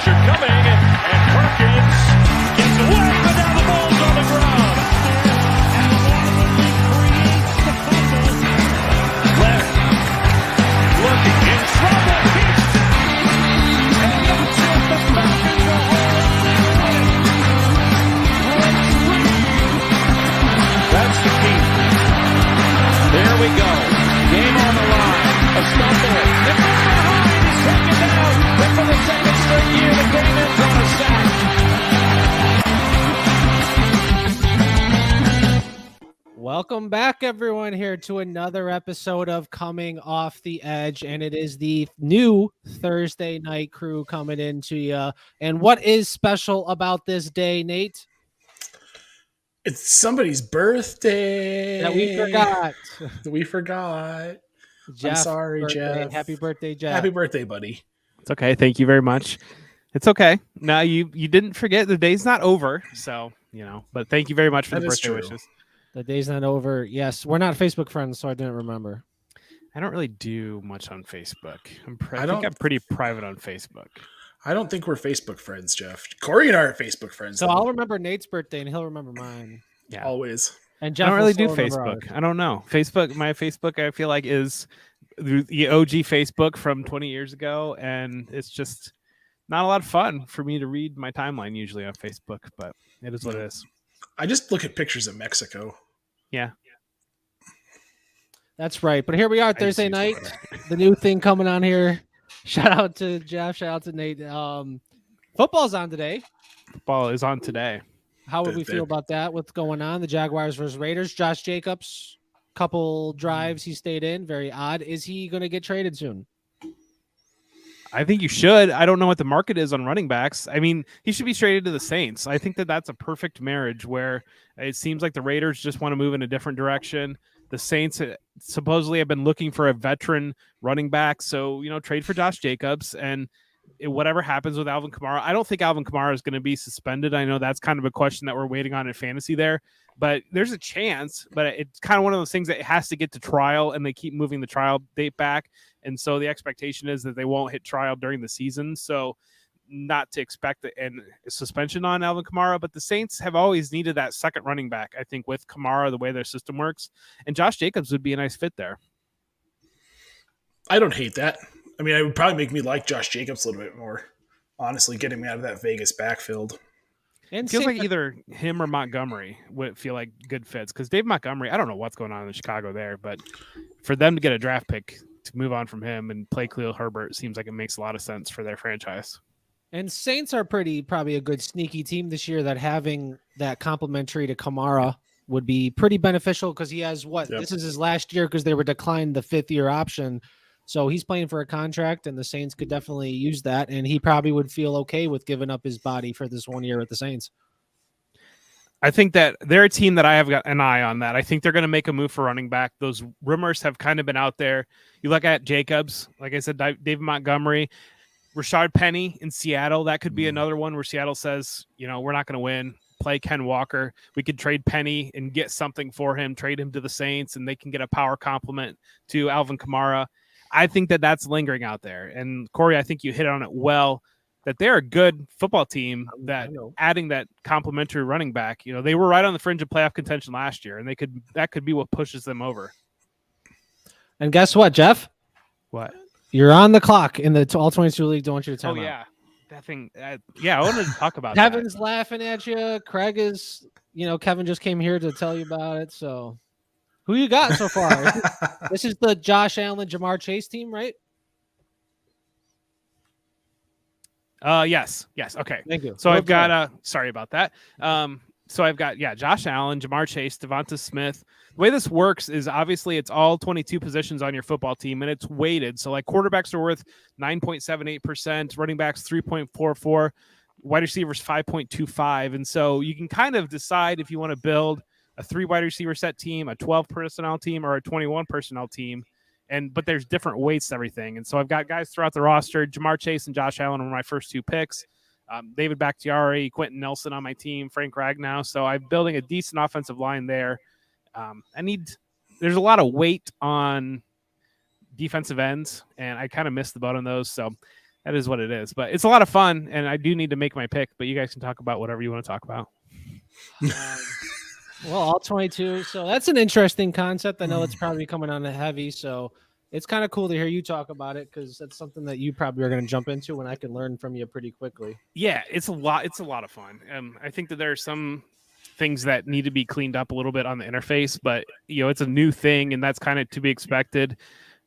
pressure coming, and Perkins gets away, but now the ball's on the ground. Left, looking in trouble. He's sacked, and that's it. The Falcons are home. That's the key. There we go. Game on the line. A stumble. They're behind. He's taken down. And for the second straight year, the game ends on a sack. Welcome back, everyone, here to another episode of Coming Off the Edge, and it is the new Thursday night crew coming into you. And what is special about this day, Nate? It's somebody's birthday That we forgot. We forgot. Jeff, I'm sorry, birthday. Jeff. Happy birthday, Jeff. Happy birthday, buddy. It's okay. Thank you very much. It's okay. No, you didn't forget. The day's not over. So, but thank you very much for That the is birthday true. wishes. The day's not over. Yes, we're not Facebook friends, so I didn't remember. I don't really do much on Facebook. I don't- think I'm pretty private on Facebook. I don't think we're Facebook friends, Jeff. Corey and I are Facebook friends. So though. I'll remember Nate's birthday, and he'll remember mine. Yeah. Always. And I Jeff don't will really do still remember Facebook. ours. I don't know. My Facebook, I feel like, is the OG Facebook from 20 years ago. And it's just not a lot of fun for me to read my timeline usually on Facebook, but it is what it is. I just look at pictures of Mexico. Yeah. That's right. But here we are, I just Thursday use night. Twitter. The new thing coming on here. Shout out to Jeff. Shout out to Nate. Football's on today. Football is on today. How would we feel about that? What's going on? The Jaguars versus Raiders. Josh Jacobs, couple drives he stayed in. Very odd. Is he going to get traded soon? I think you should. I don't know what the market is on running backs. I mean, he should be traded to the Saints. I think that that's a perfect marriage where it seems like the Raiders just want to move in a different direction. The Saints supposedly have been looking for a veteran running back. So, trade for Josh Jacobs and whatever happens with Alvin Kamara. I don't think Alvin Kamara is going to be suspended. I know that's kind of a question that we're waiting on in fantasy there, but there's a chance, but it's kind of one of those things that has to get to trial and they keep moving the trial date back. And so the expectation is that they won't hit trial during the season. So not to expect a suspension on Alvin Kamara, but the Saints have always needed that second running back, I think, with Kamara, the way their system works. And Josh Jacobs would be a nice fit there. I don't hate that. I mean, it would probably make me like Josh Jacobs a little bit more. Honestly, getting me out of that Vegas backfield. And It feels same- like either him or Montgomery would feel like good fits because Dave Montgomery, I don't know what's going on in Chicago there, but for them to get a draft pick to move on from him and play Khalil Herbert seems like it makes a lot of sense for their franchise. And Saints are probably a good sneaky team this year that having that complimentary to Kamara would be pretty beneficial because he has Yep. this is his last year because they were declined the 5th-year option. So he's playing for a contract and the Saints could definitely use that. And he probably would feel okay with giving up his body for this 1 year with the Saints. I think that they're a team that I have got an eye on that. I think they're going to make a move for running back. Those rumors have kind of been out there. You look at Jacobs, like I said, David Montgomery, Rashard Penny in Seattle. That could be another one where Seattle says, we're not going to win. Play Ken Walker. We could trade Penny and get something for him, trade him to the Saints, and they can get a power complement to Alvin Kamara. I think that that's lingering out there. And Corey, I think you hit on it well, that they're a good football team that adding that complimentary running back, they were right on the fringe of playoff contention last year, and that could be what pushes them over. And guess what, Jeff? What? You're on the clock in the All 22 League. Don't want you to time out. Yeah. That thing. I wanted to talk about Kevin's laughing at you. Craig is, Kevin just came here to tell you about it. So who you got so far? This is the Josh Allen, Jamar Chase team, right? Yes. Okay. Thank you. So I've got sorry about that. So I've got Josh Allen, Jamar Chase, Devonta Smith. The way this works is obviously it's all 22 positions on your football team and it's weighted. So like quarterbacks are worth 9.78%, running backs 3.44, wide receivers 5.25. And so you can kind of decide if you want to build a 3 wide receiver set team, a 12 personnel team, or a 21 personnel team. But there's different weights to everything. And so I've got guys throughout the roster. Jamar Chase and Josh Allen were my first 2 picks. David Bakhtiari, Quentin Nelson on my team, Frank Ragnow. So I'm building a decent offensive line there. There's a lot of weight on defensive ends, and I kind of missed the boat on those. So that is what it is. But it's a lot of fun, and I do need to make my pick. But you guys can talk about whatever you want to talk about. Well, all 22. So that's an interesting concept. I know it's probably coming on the heavy, so it's kind of cool to hear you talk about it because that's something that you probably are going to jump into, and I can learn from you pretty quickly. Yeah, it's a lot. It's a lot of fun. I think that there are some things that need to be cleaned up a little bit on the interface, but it's a new thing, and that's kind of to be expected.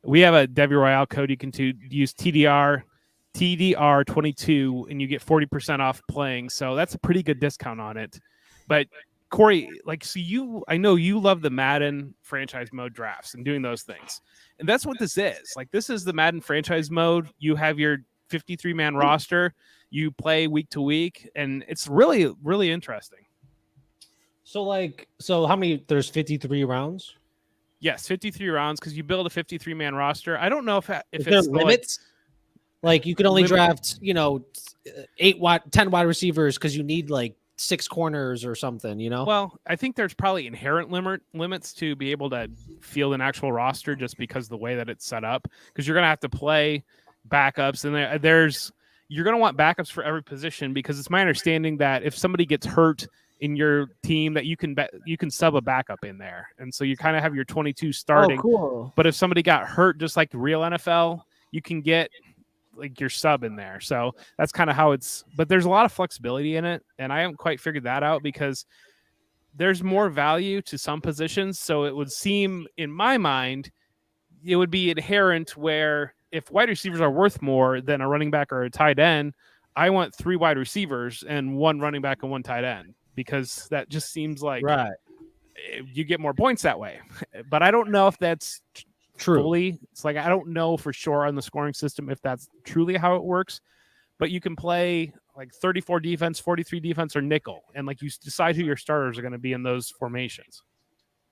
We have a Devy Royale code. You can use TDR22, and you get 40% off playing. So that's a pretty good discount on it. But Corey, I know you love the Madden franchise mode drafts and doing those things. And that's what this is. This is the Madden franchise mode. You have your 53-man roster. You play week to week, and it's really, really interesting. So how many? There's 53 rounds. Yes, 53 rounds because you build a 53-man roster. I don't know if there are limits. You could only draft, 10 wide receivers because you need 6 corners or something, Well, I think there's probably inherent limits to be able to field an actual roster just because of the way that it's set up. Because you're going to have to play backups, and you're going to want backups for every position because it's my understanding that if somebody gets hurt in your team that you can sub a backup in there. And so you kind of have your 22 starting. Oh, cool. But if somebody got hurt, just like the real NFL, you can get your sub in there. So that's kind of how but there's a lot of flexibility in it. And I haven't quite figured that out because there's more value to some positions. So it would seem in my mind, it would be inherent where if wide receivers are worth more than a running back or a tight end, I want 3 wide receivers and 1 running back and 1 tight end. Because that just seems like you get more points that way. But I don't know if that's true. Fully. It's I don't know for sure on the scoring system if that's truly how it works. But you can play 34 defense, 43 defense, or nickel. And you decide who your starters are going to be in those formations.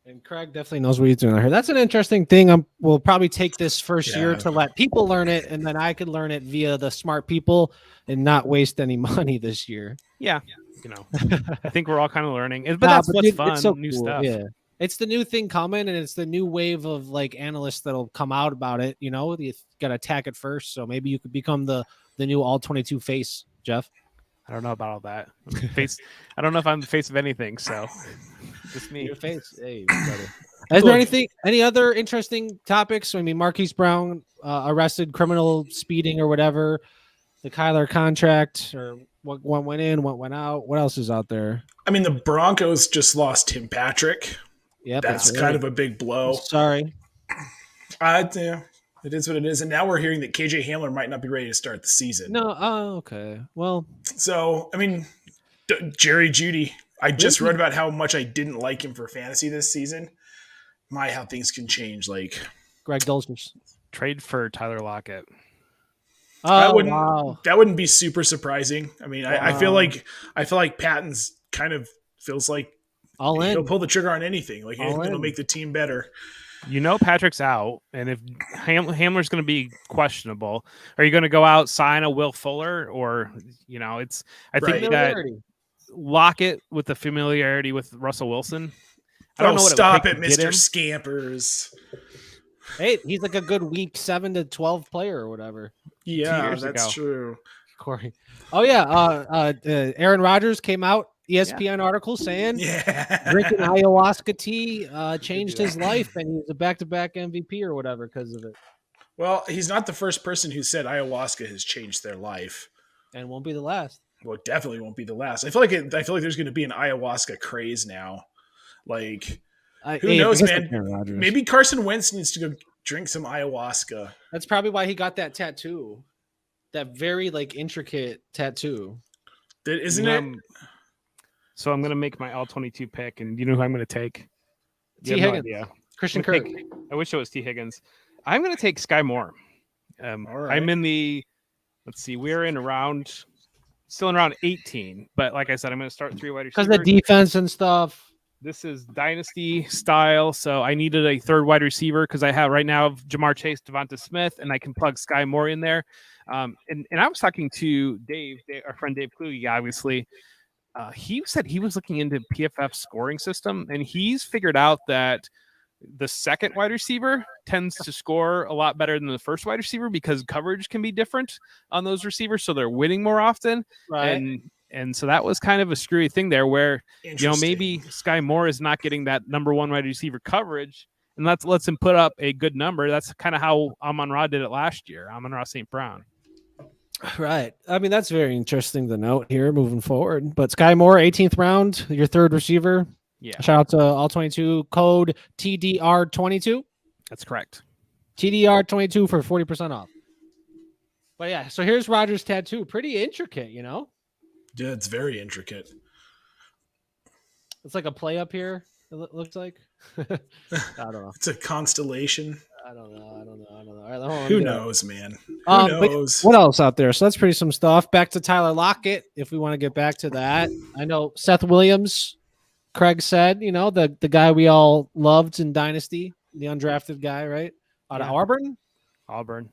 And Craig definitely knows what he's doing here. That's an interesting thing. We'll probably take this first year to let people learn it, and then I can learn it via the smart people and not waste any money this year. Yeah. I think we're all kind of learning, but that's what's fun. It's so new cool. Stuff. Yeah, it's the new thing coming, and it's the new wave of analysts that'll come out about it. You got to attack it first, so maybe you could become the new all 22 face, Jeff. I don't know about all that. I don't know if I'm the face of anything, so just me. Your face. Hey, brother. Is there any other interesting topics? I mean, Marquise Brown arrested criminal speeding or whatever. The Kyler contract, or what went in, what went out. What else is out there? I mean, the Broncos just lost Tim Patrick. Yep, that's kind of a big blow. Sorry. Yeah, it is what it is. And now we're hearing that KJ Hamler might not be ready to start the season. No. Oh, okay. Well, so I mean, Jerry Jeudy. I just read about how much I didn't like him for fantasy this season. How things can change. Greg Dulcich. Trade for Tyler Lockett. Oh, that wouldn't be super surprising. I mean, I feel like Patton's kind of feels like all in. He'll pull the trigger on anything. Anything that'll make the team better. Patrick's out, and if Hamler's going to be questionable, are you going to go out, sign a Will Fuller, or I think that Lockett with the familiarity with Russell Wilson. I don't know what stop it, Mr. Scampers. Hey, he's a good week 7 to 12 player or whatever. Yeah, that's true. Corey. Oh yeah. Aaron Rodgers came out, ESPN article saying drinking ayahuasca tea changed his life, and he's a back-to-back MVP or whatever because of it. Well, he's not the first person who said ayahuasca has changed their life, and won't be the last. Well, it definitely won't be the last. I feel like there's going to be an ayahuasca craze now. Who knows, man? Maybe Carson Wentz needs to go drink some ayahuasca. That's probably why he got that tattoo. That very intricate tattoo. Isn't it? So I'm going to make my all-22 pick, and you know who I'm going to take? T. Higgins. Christian Kirk. I wish it was T. Higgins. I'm going to take Sky Moore. All right. I'm in the – let's see. We're still in round 18. But like I said, I'm going to start 3 wide receivers. Because of the defense and stuff. This is dynasty style, so I needed a 3rd wide receiver because I have right now Jamar Chase, Devonta Smith, and I can plug Sky Moore in there. And I was talking to Dave, our friend Dave Kluge, obviously. He said he was looking into PFF scoring system, and he's figured out that the second wide receiver tends to score a lot better than the first wide receiver because coverage can be different on those receivers, so they're winning more often. Right. And so that was kind of a screwy thing there where, maybe Sky Moore is not getting that number one wide receiver coverage, and lets him put up a good number. That's kind of how Amon-Ra did it last year, Amon-Ra St. Brown. Right. I mean, that's very interesting to note here moving forward. But Sky Moore, 18th round, your third receiver. Yeah. Shout out to all 22, code TDR22. That's correct. TDR22 for 40% off. But yeah, so here's Rodgers' tattoo. Pretty intricate, Yeah, it's very intricate. It's like a play up here, it looks like. I don't know. It's a constellation. I don't know. All right, who knows, man? Who knows? What else out there? So that's pretty some stuff. Back to Tyler Lockett, if we want to get back to that. I know Seth Williams, Craig said, the guy we all loved in Dynasty, the undrafted guy, right? Out of Auburn.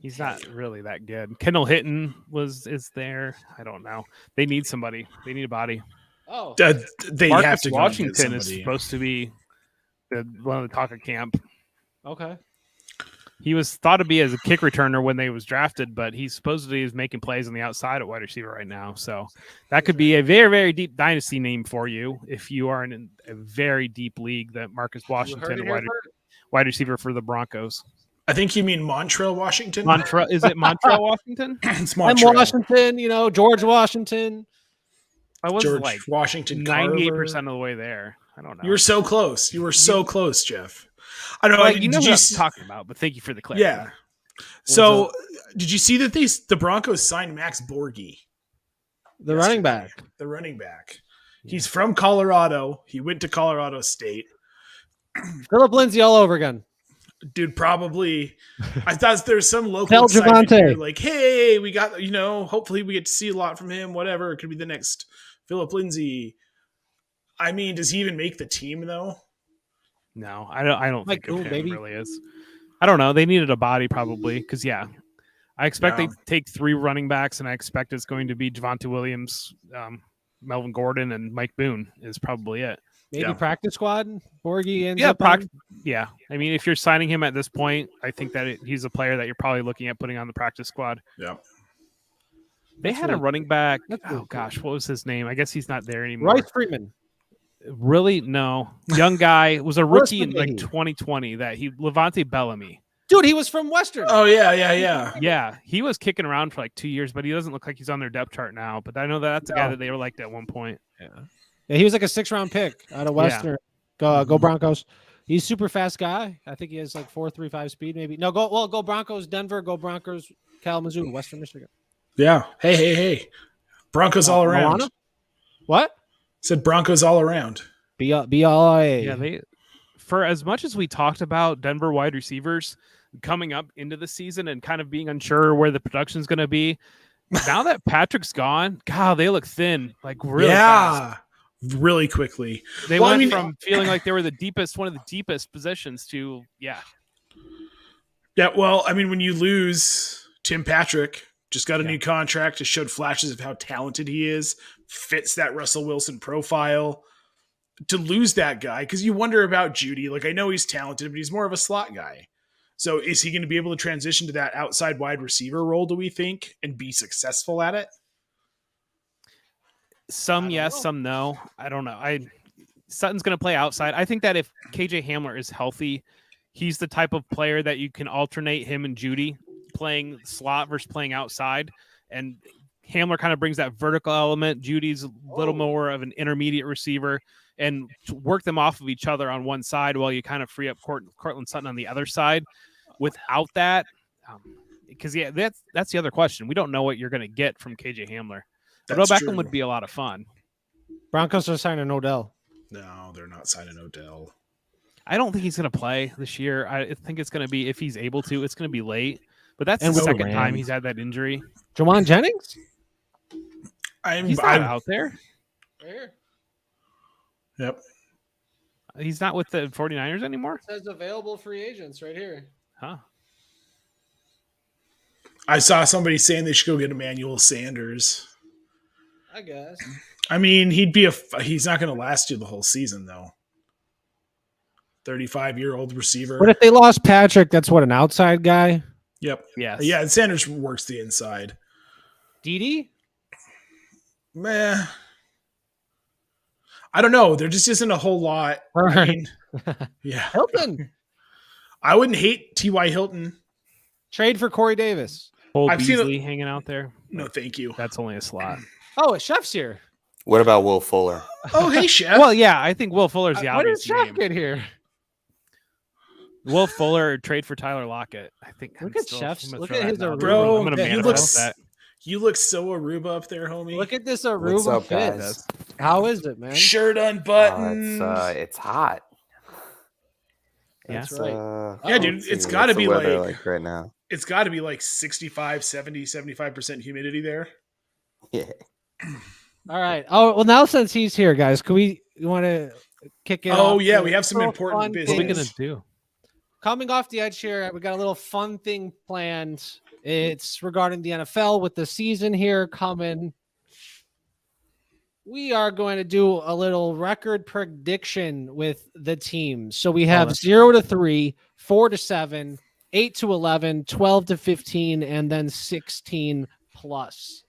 He's not really that good. Kendall Hinton is there. I don't know. They need somebody. They need a body. Oh, they Marcus have to. Washington is supposed to be one of the talk of camp. Okay. He was thought to be as a kick returner when they was drafted, but he supposedly is making plays on the outside at wide receiver right now. So that could be a very, very deep dynasty name for you if you are in a very deep league. That Marcus Washington, wide receiver for the Broncos. I think you mean Montrell Washington. Is it Montrell Washington? It's Montrell. Washington. George Washington. I was George like Washington, 98% of the way there. I don't know. You were so close. You were so close, Jeff. I don't know. Well, you know what I'm talking about, but thank you for the clarity. Yeah. So, did you see that the Broncos signed Max Borghi? The running back. The running back. He's from Colorado. He went to Colorado State. Philip Lindsay all over again. Dude, probably. I thought there's some local excitement here, like, hey, we got, hopefully we get to see a lot from him. Whatever, it could be the next Philip Lindsay. I mean, does he even make the team though? No, I don't think it really is. I don't know. They needed a body probably because I expect they take 3 running backs, and I expect it's going to be Javonte Williams, Melvin Gordon, and Mike Boone is probably it. Maybe practice squad. Borghi ends Yeah. I mean, if you're signing him at this point, I think that he's a player that you're probably looking at putting on the practice squad. Yeah. They had a running back. Oh gosh, what was his name? I guess he's not there anymore. Rice Freeman. Really? No. Young guy was a rookie in 2020. Levante Bellamy. Dude, he was from Western. Oh yeah. Yeah, he was kicking around for like 2 years, but he doesn't look like he's on their depth chart now. But I know that's a guy that they were liked at one point. Yeah, he was like a 6th-round pick out of Western. Go Broncos. He's a super fast guy. I think he has like 4.35 speed, maybe. No, go Broncos, Denver, go Broncos, Kalamazoo, Western Michigan. Yeah. Hey. Broncos all around. Moana? What? Said Broncos all around. BLA. Yeah, for as much as we talked about Denver wide receivers coming up into the season and kind of being unsure where the production is going to be, now that Patrick's gone, God, they look thin, like really fast. Really quickly. They went from feeling like they were one of the deepest positions to Yeah, well, I mean, when you lose Tim Patrick, just got a new contract, just showed flashes of how talented he is, fits that Russell Wilson profile. To lose that guy, because you wonder about Judy. Like, I know he's talented, but he's more of a slot guy. So is he going to be able to transition to that outside wide receiver role, do we think, and be successful at it? Some yes, some no. I don't know. Sutton's going to play outside. I think that if KJ Hamler is healthy, he's the type of player that you can alternate him and Judy playing slot versus playing outside. And Hamler kind of brings that vertical element. Judy's a little more of an intermediate receiver, and to work them off of each other on one side while you kind of free up Courtland Sutton on the other side. Without that, because that's the other question. We don't know what you're going to get from KJ Hamler. Odell Beckham would be a lot of fun. Broncos are signing Odell. No, they're not signing Odell. I don't think he's going to play this year. I think it's going to be, if he's able to, it's going to be late. But that's the second time he's had that injury. Jawan Jennings? He's not out there. Yep. He's not with the 49ers anymore? It says available free agents right here. Huh. I saw somebody saying they should go get Emmanuel Sanders. I guess. I mean, he's not going to last you the whole season, though. 35-year-old receiver. But if they lost Patrick, that's what, an outside guy? Yep. Yes. Yeah, and Sanders works the inside. Dede? Meh. I don't know. There just isn't a whole lot. I mean, yeah. Hilton. I wouldn't hate T.Y. Hilton. Trade for Corey Davis. Cole I've seen Beasley hanging out there. No, thank you. That's only a slot. Oh, Chef's here. What about Will Fuller? Oh, hey, Chef. Well, yeah, I think Will Fuller's the When did obvious Chef name. get here? Will Fuller trade for Tyler Lockett. I think. Look I'm at still- Chef's- I'm gonna look throw at that his out Aruba. there. Bro, I'm gonna he manifest looks- that. You look so Aruba up there, homie. Look at this What's Aruba up, fit. guys? How is it, man? Shirt unbuttoned. It's hot. That's Yeah. right. Yeah, dude, Let's it's see, gotta what's the be weather like- right now. It's got to be like 65, 70, 75% humidity there. Yeah. All right. Oh, well, now since he's here, guys, you want to kick it off? Oh, yeah, with we have some a little important fun business. What are we thing? gonna do? Coming off the edge here, we got a little fun thing planned. It's regarding the NFL with the season here coming. We are going to do a little record prediction with the teams. So we have that's 0 to 3, 4 to 7, 8 to 11, 12 to 15, and then 16 plus.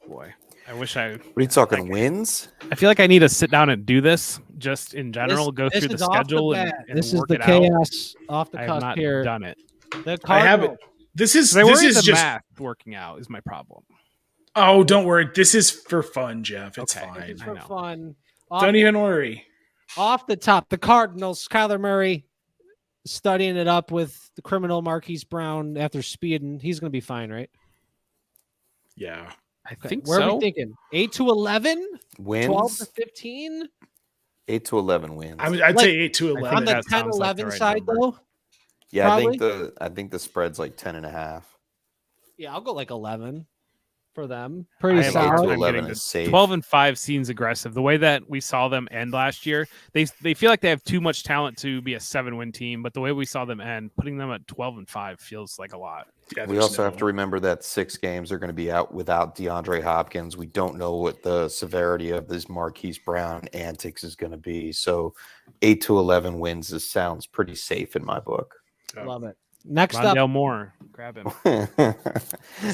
Boy, I wish I. What are you talking? Wins? I feel like I need to sit down and do this just in general. Go This through the is off schedule and bat. This is work the it out. chaos off the I have cusp not here. done it. The I have it. Cardinals. This is I worry the just. math working out is my problem. Oh, don't worry. This is for fun, Jeff. It's Okay. fine. It's I for know. fun. Don't even worry. Off the top, the Cardinals, Kyler Murray studying it up with the criminal Marquise Brown after speeding. He's going to be fine, right? Yeah. I Okay, think where are so. we thinking? 8 to 11? 12 Wins? to 15? 8 to 11 wins. I'd Like- say 8 to I 11. On the that 10 sounds like the 11 right side, number. though? yeah, probably. I think the spread's like 10.5. Yeah, I'll go like 11 for them. I Pretty have a 8 hard to solid. time 11 getting is safe. 12 and 5 seems aggressive. The way that we saw them end last year, they feel like they have too much talent to be a 7-win team. But the way we saw them end, putting them at 12 and 5 feels like a lot. Yeah, We there's also have no- to remember that 6 games are going to be out without DeAndre Hopkins. We don't know what the severity of this Marquise Brown antics is going to be. So 8 to 11 wins sounds pretty safe in my book. Love it. Next up, Rondale Moore, grab him.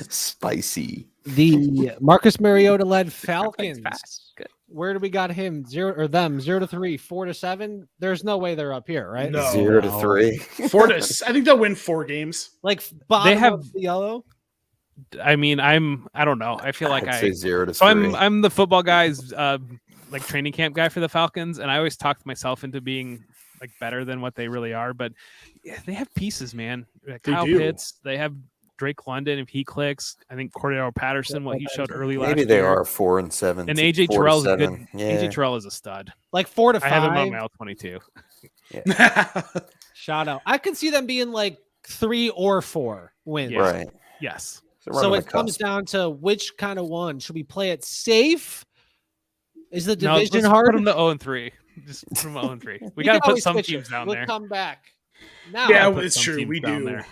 Spicy. the Marcus Mariota-led Falcons. Fast. Good. Where do we got him? 0 to 3, 4 to 7? There's no way they're up here, right? No. 0 to no. 3. 4 to. I think they'll win 4 games. Like bottom have- of the yellow. I mean, I don't know. I feel like I'd say 0 to 3. So I'm the football guy's like training camp guy for the Falcons, and I always talk myself into being like better than what they really are. But yeah, they have pieces, man. Like They Kyle do. Pitts, they have Drake London if he clicks. I think Cordero Patterson, what he showed early last Maybe year. they are 4 and 7. And AJ 4 to Terrell's a 7. good. Yeah. AJ Terrell is a stud. Like 4 to I have him on 5. my L22. Shout out. I could see them being like 3 or 4 wins. Yeah. Right. Yes. right So on it the comes cusp. down to which kind of one. Should we play it safe? Is the No, division let's hard? Put them to 0-3. Just put them to 0-3. We We got can to put always some switch it. teams down We'll there. come back. Now, Yeah, Put it's some true. teams We down do. there.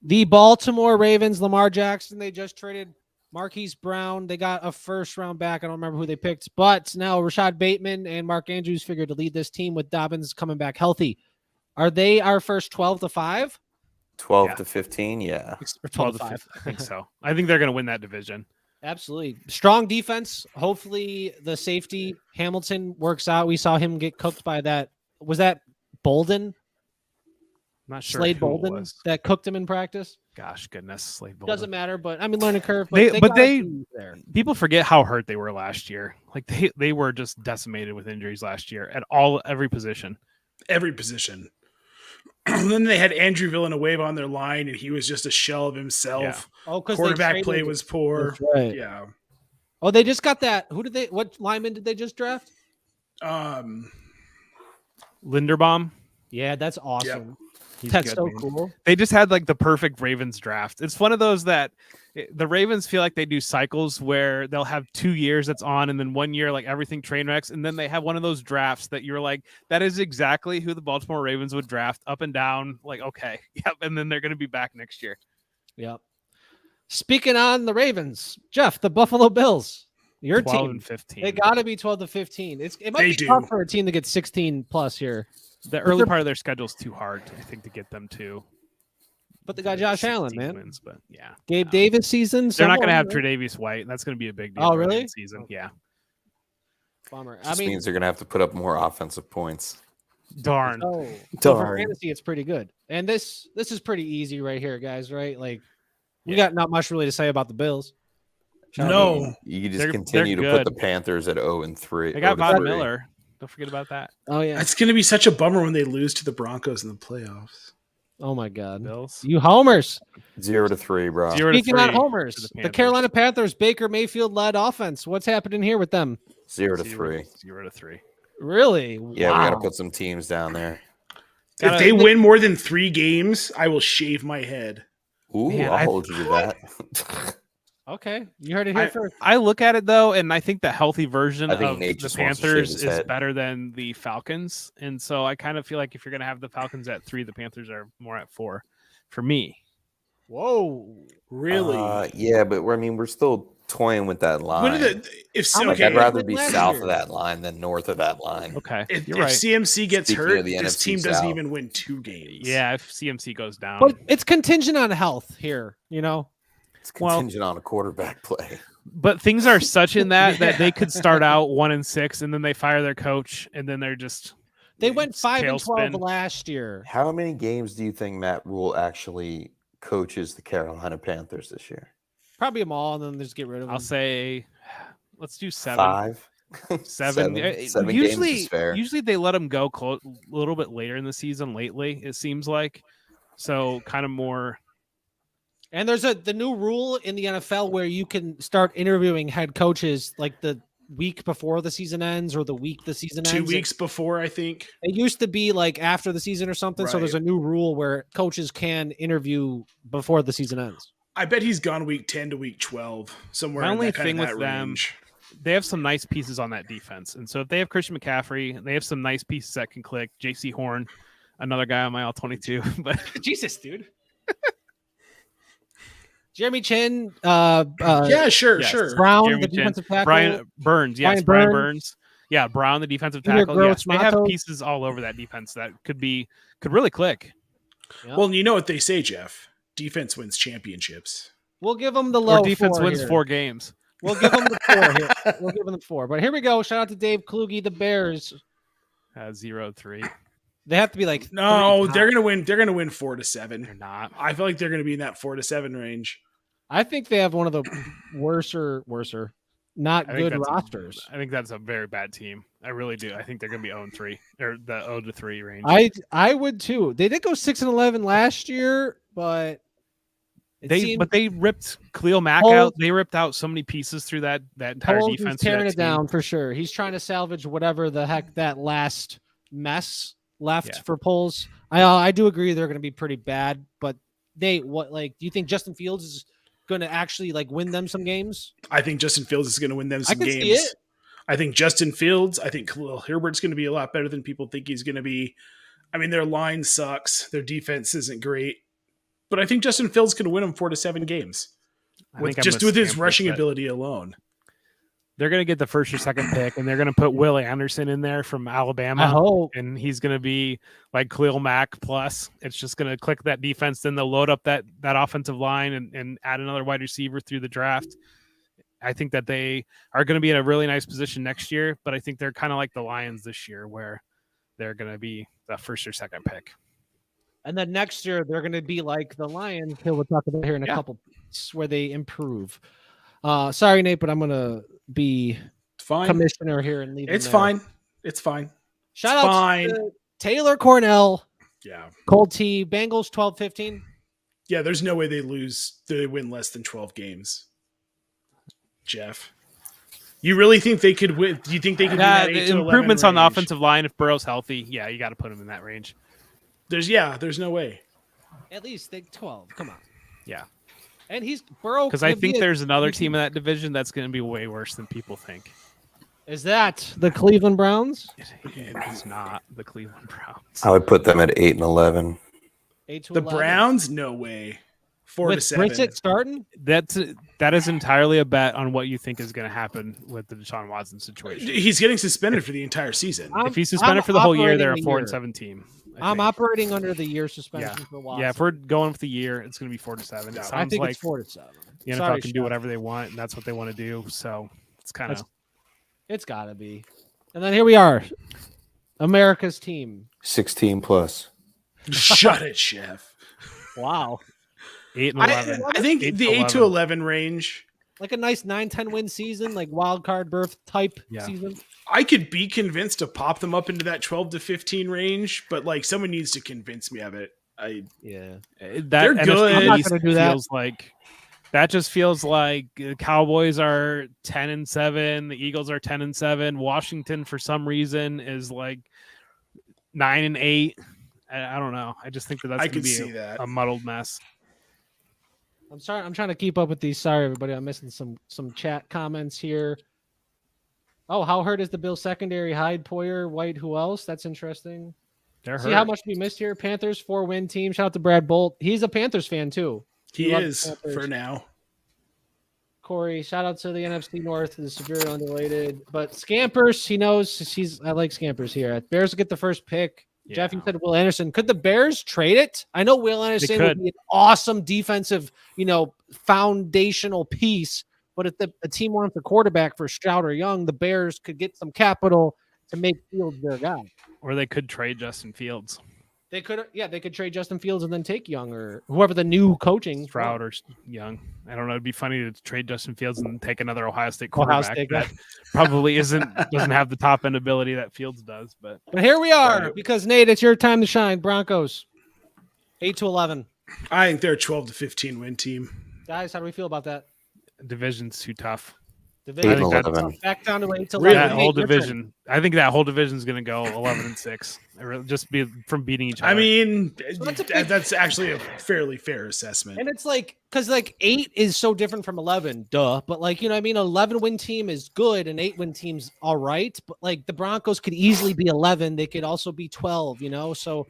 the Baltimore Ravens, Lamar Jackson, they just traded Marquise Brown. They got a first round back. I don't remember who they picked, but now Rashad Bateman and Mark Andrews figured to lead this team with Dobbins coming back healthy. Are they our first 12 to 5? 12 Yeah. to 15. Yeah. Or 12 to 5. I think so. I think they're going to win that division. Absolutely. Strong defense. Hopefully the safety Hamilton works out. We saw him get cooked by that. Was that Bolden? I'm not sure. Slade who it Bolden was. that cooked him in practice? Gosh, goodness. Slade Bolden. Doesn't matter, but I mean, learning curve. But They- they, but got they- you there. People forget how hurt they were last year. Like they were just decimated with injuries last year at every position. Every position. And then they had Andrew Villanueva on their line, and he was just a shell of himself. Oh, because Quarterback play was poor. That's right. Yeah. Oh, they just got that. What lineman did they just draft? Linderbaum. Yeah, that's awesome. He's That's good, so man. cool. They just had like the perfect Ravens draft. It's one of those that the Ravens feel like they do cycles where they'll have 2 years that's on, and then 1 year like everything train wrecks, and then they have one of those drafts that you're like, that is exactly who the Baltimore Ravens would draft up and down. Like, okay, yep, and then they're going to be back next year. Yep. Speaking on the Ravens, Jeff, the Buffalo Bills, your 12 team. and 15. They got to be 12 to 15. It might They be do. tough for a team to get 16 plus here. The early part of their schedule is too hard, I think, to get them to. But they got Josh 16 Allen, man. Wins, but yeah, Gabe Davis season. they're not going to someone, have Tre'Davious White. That's going to be a big deal. Oh, early in really? the season, yeah. Bummer. Just means they're going to have to put up more offensive points. Darn. Oh, so for Darn. fantasy, it's pretty good. And this is pretty easy right here, guys. Right? Like we Yeah. got not much really to say about the Bills. No. You just They're continue to good. put the Panthers at 0-3. They got 0-3. Von Miller. Don't forget about that. Oh yeah. It's going to be such a bummer when they lose to the Broncos in the playoffs. Oh my God. Bills. You homers. 0-3, bro. 0 to Speaking on 3 homers, for the the Panthers. Carolina Panthers, Baker Mayfield led offense. What's happening here with them? 0-3. 0 to 3. Really? Yeah, Wow. we got to put some teams down there. If they win more than 3 games, I will shave my head. Ooh, Man, I'll hold you to that. Okay, you heard it here first. I look at it though, and I think the healthy version I think of Nate the just wants to shave Panthers his is head. better than the Falcons, and so I kind of feel like if you're going to have the Falcons at 3, the Panthers are more at 4 for me. Whoa. Really? Yeah, but we're still toying with that line. What are the, if How much okay, I'd rather did be last south year? of that line than north of that line. Okay, if you're right. CMC gets Speaking hurt, of the this NFC team doesn't South. even win 2 games. Yeah, if CMC goes down, But it's contingent on health here, you know. It's Well- contingent on a quarterback play. but things are such in that Yeah. that they could start out 1-6, and then they fire their coach, and then they're just They went it's 5-12 tailspin. last year. How many games do you think Matt Rule actually coaches the Carolina Panthers this year? Probably them all, and then just get rid of them. I'll say, let's do 7. 5? Seven. Seven Usually, games is fair. usually they let them go a little bit later in the season. Lately, it seems like so kind of more. And there's the new rule in the NFL where you can start interviewing head coaches like the week before the season ends or the week the season 2 ends. weeks before, I think. It used to be like after the season or something. So there's a Right. new rule where coaches can interview before the season ends. I bet he's gone week 10 to week 12, somewhere My in only that, kind thing of that with them- range. They have some nice pieces on that defense, and so if they have Christian McCaffrey, they have some nice pieces that can click. J.C. Horn, another guy on my all 22, but Jesus, dude. Jeremy Chin, Yeah, sure, yes. sure. Brown, Jeremy the Chin, defensive tackle. Brian Burns, yes, Brian Brian Burns. Burns. Yeah, Brown, the defensive Junior tackle. Yes, they have Gross-Matos. pieces all over that defense that could really click. Yeah. Well, you know what they say, Jeff. Defense wins championships. We'll give them the low Or defense 4 wins here. 4 games. We'll give them the 4 here. We'll give them the 4. But here we go. Shout out to Dave Kluge, the Bears. 0-3. They have to be like No, 3 they're gonna win. They're gonna win 4 to 7. They're not. I feel like they're gonna be in that 4 to 7 range. I think they have one of the worser, not I think good that's rosters. I think that's a very bad team. I really do. I think they're going to be 0-3 or the 0-3 range. I would too. They did go 6-11 last year, but They ripped Khalil Mack Poles- out. They ripped out so many pieces through that entire Poles is defense. for tearing that it down for sure. He's trying to salvage whatever the heck that last mess left Yeah. for Poles. I do agree they're going to be pretty bad, but do you think Justin Fields is going to actually like win them some games? I think Justin Fields is gonna win them some can see games. it. I think Justin Fields. I think Khalil Herbert's gonna be a lot better than people think he's gonna be. I mean, their line sucks. Their defense isn't great, but I think Justin Fields can win them 4 to 7 games with his rushing ability alone. They're going to get the first or second pick, and they're going to put Will Anderson in there from Alabama. I hope. And he's going to be like Khalil Mack plus. It's just going to click that defense. Then they'll load up that offensive line and add another wide receiver through the draft. I think that they are going to be in a really nice position next year, but I think they're kind of like the Lions this year where they're going to be the first or second pick. And then next year they're going to be like the Lions. We'll talk about here in a couple where they improve. Sorry, Nate, but I'm going to be Fine. commissioner here and leave. It's him there. fine. It's fine. Shout It's out fine. to Taylor Cornell, Yeah. Cold T, Bengals 12-15. Yeah, there's no way they win less than 12 games. Jeff. You really think they could win? Do you think they could do that 8 to 11 improvements on the range? offensive line if Burrow's healthy? Yeah, you got to put him in that range. There's no way. At least they 12. Come on. Yeah. And he's Burrow. Because I could think be a- there's another team in that division that's going to be way worse than people think. Is that the Cleveland Browns? It's not the Cleveland Browns. I would put them at 8-11. 8 to The 11. Browns? No way. 4 to With 7. Brissett starting? That is entirely a bet on what you think is going to happen with the Deshaun Watson situation. He's getting suspended for the entire season. If he's suspended for the whole year, they're a operating 4-7 team. I'm operating under the year suspension for Watson. Yeah, if we're going with the year, it's going to be 4 to 7. It No, sounds I think like it's 4 to 7. the NFL Sorry, can do whatever they want, and that's what they want to do. So it's kind of It's got to be. And then here we are, America's team. 16 plus. Shut it, Chef. Wow. 8 and 11. I think 8 the to 8 to 11 range, Like a nice 9-10 win season, like wild card berth type Yeah. season. I could be convinced to pop them up into that 12 to 15 range, but like someone needs to convince me of it. Yeah. That They're NFC good. I'm not East gonna do that. feels like that just feels like the Cowboys are 10-7, the Eagles are 10-7, Washington for some reason is like 9-8. I don't know. I just think that's I going to could be see that. a muddled mess. I'm sorry. I'm trying to keep up with these. Sorry, everybody. I'm missing some chat comments here. Oh, how hurt is the Bills secondary? Hyde, Poyer, White, who else? That's interesting. They're See hurt. how much we missed here? Panthers 4-win team. Shout out to Brad Bolt. He's a Panthers fan too. He loves is the Panthers. for now. Corey, shout out to the NFC North, the severely underrated. But Scampers, he knows I like Scampers here. Bears will get the first pick. Yeah. Jeff, you said Will Anderson. Could the Bears trade it? I know Will Anderson could. would be an awesome defensive, foundational piece. But if a team wants a quarterback for Stroud or Young, the Bears could get some capital to make Fields their guy. Or they could trade Justin Fields. They could trade Justin Fields and then take Young or whoever the new coaching. Stroud or Young. I don't know. It'd be funny to trade Justin Fields and take another Ohio State quarterback State that probably doesn't have the top end ability that Fields does. But here we are, because Nate, it's your time to shine. Broncos, 8 to 11. I think they're a 12 to 15 win team. Guys, how do we feel about that? division's too tough. Division, 8-11. back down to 8 to 11. Really? That Nate, whole your turn. division. I think that whole division is going to go 11-6. Just be from beating each other. I mean, that's a big- that's actually a fairly fair assessment. And it's like, because 8 is so different from 11, duh. But 11 win team is good and 8 win team's all right. But the Broncos could easily be 11. They could also be 12, So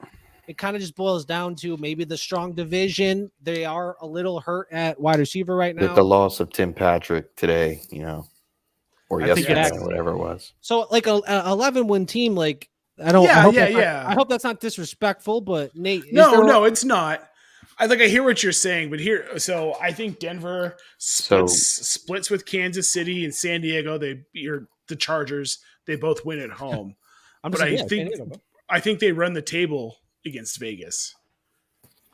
it kind of just boils down to maybe the strong division. They are a little hurt at wide receiver right now. With the loss of Tim Patrick today, or I think yesterday, it's- whatever it was. So a 11 win team, I don't. Yeah, I hope yeah. I hope that's not disrespectful, but Nate. No, it's not. I hear what you're saying, but so I think Denver splits with Kansas City and San Diego. The Chargers. They both win at home. I think they run the table against Vegas.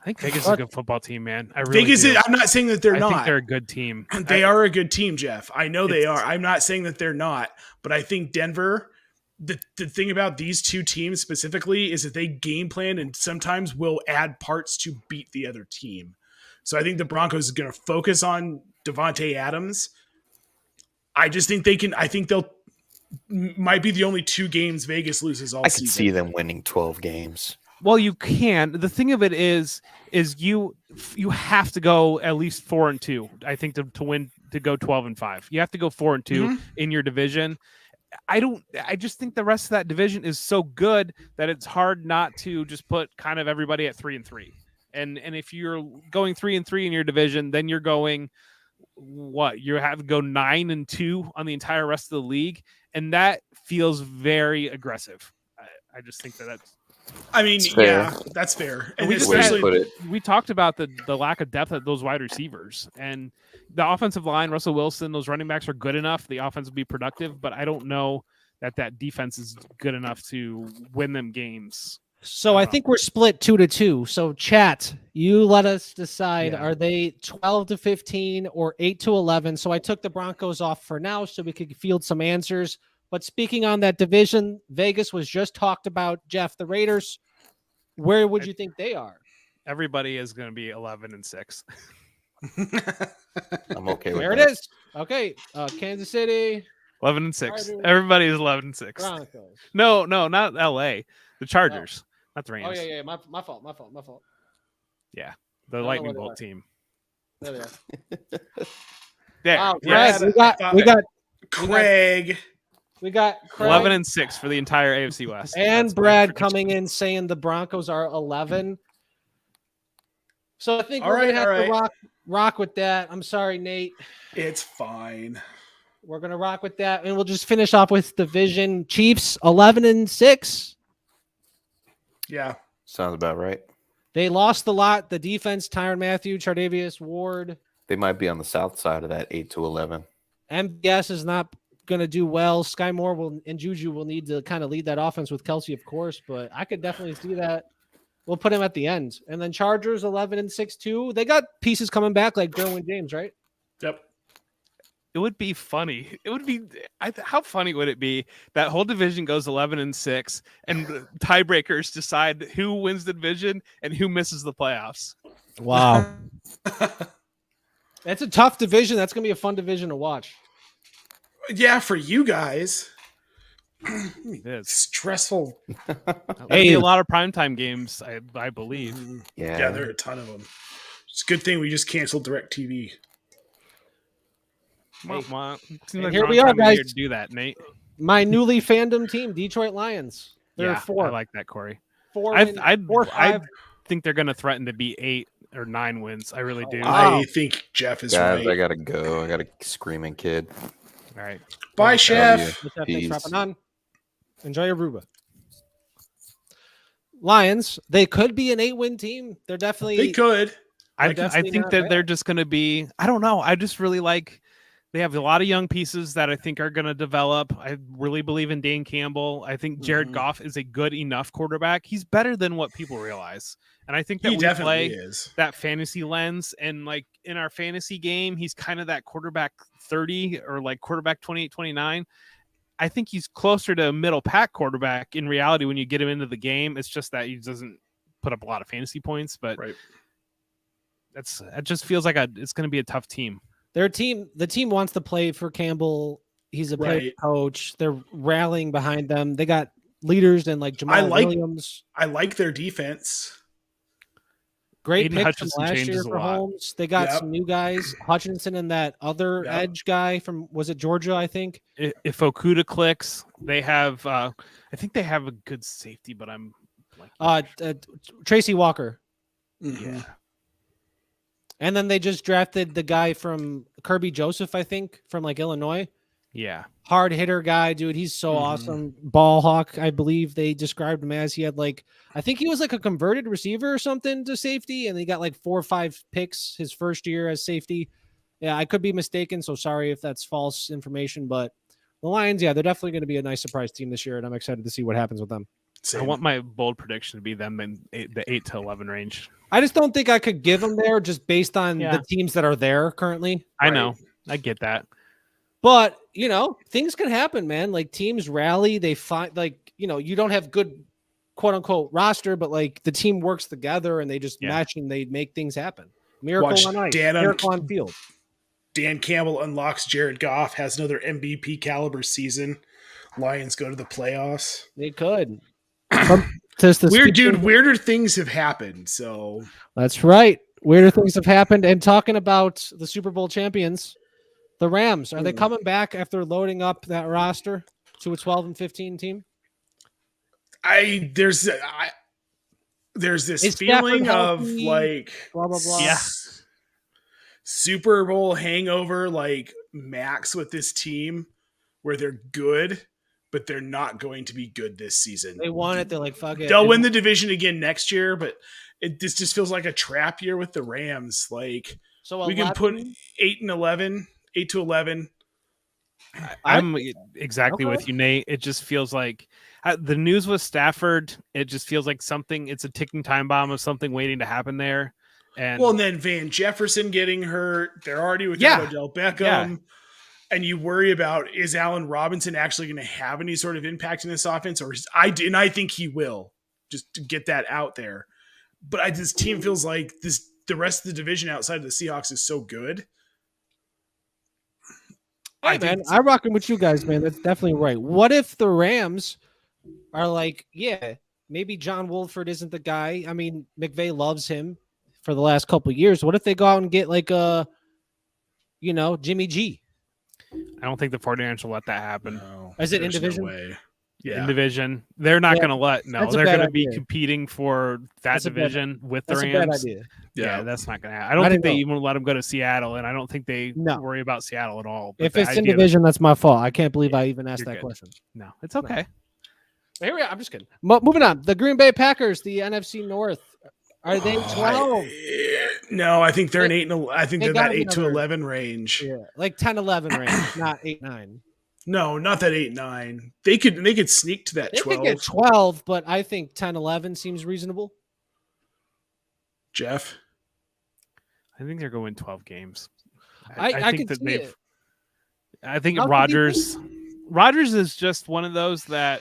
I think Vegas is a good football team, man. I really Vegas do. is. I'm not saying that they're I not. think they're a good team. They are a good team, Jeff. I know they are. I'm not saying that they're not, but I think Denver. The thing about these two teams specifically is that they game plan and sometimes will add parts to beat the other team. So I think the Broncos is going to focus on Devontae Adams. I just think they can. I think they'll might be the only 2 games Vegas loses all I season. could see them winning 12 games. Well, you can. The thing of it is you have to go at least 4-2. I think to win, to go 12-5. You have to go 4-2 in your division. I just think the rest of that division is so good that it's hard not to just put kind of everybody at 3-3. And if you're going 3-3 in your division, then you're going you have to go 9-2 on the entire rest of the league, and that feels very aggressive. I just think that's. I mean, It's fair. yeah, that's fair. And We just especially put it. We talked about the lack of depth at those wide receivers and the offensive line. Russell Wilson, those running backs are good enough. The offense will be productive, but I don't know that defense is good enough to win them games. So I think we're split 2-2. So chat, you let us decide: Yeah. are they 12 to 15 or 8 to 11? So I took the Broncos off for now, so we could field some answers. But speaking on that division, Vegas was just talked about. Jeff, the Raiders, where would you think they are? Everybody is going to be 11-6. I'm okay with There that. it is. Okay, Kansas City 11-6. Chargers. Everybody is 11-6. Broncos. No, not LA. The Chargers, not the Rams. Oh yeah. My fault. The know Lightning what it Bolt was. team. There they are. There. Wow, Yes. Brad, we got Craig. Craig 11-6 for the entire AFC West. and That's my Brad prediction. coming in saying the Broncos are 11. So I think All we're right, gonna have all to rock with that. I'm sorry, Nate. It's fine. We're gonna rock with that, and we'll just finish off with division. Chiefs 11-6. Yeah. Sounds about right. They lost a lot. The defense: Tyrann Mathieu, Chardavius Ward. They might be on the south side of that 8-11. MBS is not going to do well. Sky Moore and Juju will need to kind of lead that offense with Kelsey, of course, but I could definitely see that. We'll put him at the end. And then Chargers 11-6 too. They got pieces coming back like Derwin James, right? Yep. It would be funny. It would be. How funny would it be that whole division goes 11-6, and tiebreakers decide who wins the division and who misses the playoffs? Wow. That's a tough division. That's going to be a fun division to watch. Yeah, for you guys. It is. Stressful. There'll be a lot of primetime games, I believe. Yeah, there are a ton of them. It's a good thing we just canceled DirecTV. Seems And here we are, wrong time of year guys. to do that, Nate. My newly fandom team, Detroit Lions. They're Yeah, four. I like that, Corey. Four. I five. think they're going to threaten to be 8 or 9 wins. I really do. Wow. I think Jeff is Guys, right. I gotta go. I got a screaming kid. All right. Bye, Love Chef. you. Thanks Peace. for hopping on. Enjoy your Aruba. Lions, they could be an 8-win team. They're definitely. They could. I definitely think not that bad. they're just going to be. I don't know. I just really like. They have a lot of young pieces that I think are going to develop. I really believe in Dan Campbell. I think Jared Mhm. Goff is a good enough quarterback. He's better than what people realize, and I think that He we definitely play is. that fantasy lens. And like in our fantasy game, he's kind of that quarterback 30 or like quarterback 28, 29. I think he's closer to a middle pack quarterback in reality when you get him into the game. It's just that he doesn't put up a lot of fantasy points, but Right. it just feels like it's going to be a tough team. The team wants to play for Campbell. He's a player Right. coach. They're rallying behind them. They got leaders and like Jamal Williams. I like their defense. Great Aiden pick from Hutchinson last year changes a for lot. Holmes. They got Yep. some new guys. Hutchinson and that other Yep. edge guy from, was it Georgia, I think? If Okuda clicks, they have. I think they have a good safety, but I'm like, Tracy Walker. Mhm. And then they just drafted the guy from Kirby Joseph, I think, from like Illinois. yeah. Hard hitter guy, dude. He's so Mhm. awesome. Ball hawk, I believe they described him as. He had like, I think he was like a converted receiver or something to safety, and he got like 4 or 5 picks his first year as safety. Yeah, I could be mistaken, so sorry if that's false information. But the Lions, yeah, they're definitely going to be a nice surprise team this year, and I'm excited to see what happens with them. Same. I want my bold prediction to be them in the 8 to 11 range. I just don't think I could give them there just based on Yeah. the teams that are there currently. I know. I get that. But, things can happen, man. Like teams rally, they find you don't have good quote unquote roster, but like the team works together and they just Yeah. match and they make things happen. Miracle Watch on ice, Dan miracle on field. Dan Campbell unlocks Jared Goff, has another MVP caliber season. Lions go to the playoffs. They could. Weirder things have happened. So That's right. Weirder things have happened. And talking about the Super Bowl champions, the Rams, are they coming back after loading up that roster to a 12-15 team? there's this Is feeling Stafford of healthy? like Blah blah blah. Yeah. Super Bowl hangover, like max with this team, where they're good, but they're not going to be good this season. They won it. They're like, fuck it. They'll win the division again next year, but this just feels like a trap year with the Rams. Like So we can 11? put 8 to 11. I'm exactly Okay. with you, Nate. It just feels like the news with Stafford. It just feels like it's a ticking time bomb of something waiting to happen there. And Well, and then Van Jefferson getting hurt. They're already without Yeah. Odell Beckham. Yeah. And you worry about, is Allen Robinson actually going to have any sort of impact in this offense? I think he will, just to get that out there. But this team feels like the rest of the division outside of the Seahawks is so good. Hey, man, I'm rocking with you guys, man. That's definitely right. What if the Rams are like, yeah, maybe John Wolford isn't the guy. I mean, McVay loves him for the last couple of years. What if they go out and get like Jimmy G? I don't think the 49ers will let that happen. No, Is it in there's division? No way. in division. They're not Yeah, going to let that's a they're bad going to be idea. competing for that That's a bad- division with the That's a bad Rams. idea. Yeah, that's not going to happen. I don't I think they didn't even let them go to Seattle, and I don't think they No. worry about Seattle at all. But If the it's in idea that- division, that's my fault. I can't believe I even asked You're that good. question. no, it's okay. Here we are. I'm just kidding. Moving on. The Green Bay Packers, the NFC North. Are they 12? No, I think they're an They- 8 and I think they they're that gotta be 8 to another- 11 range. Yeah, like 10-11 range, not 8-9. No, not that 8-9. They could sneak to that They 12. could get 12, but I think 10-11 seems reasonable. Jeff. I think they're going 12 games. I think could see it. I think How could Rodgers is just one of those that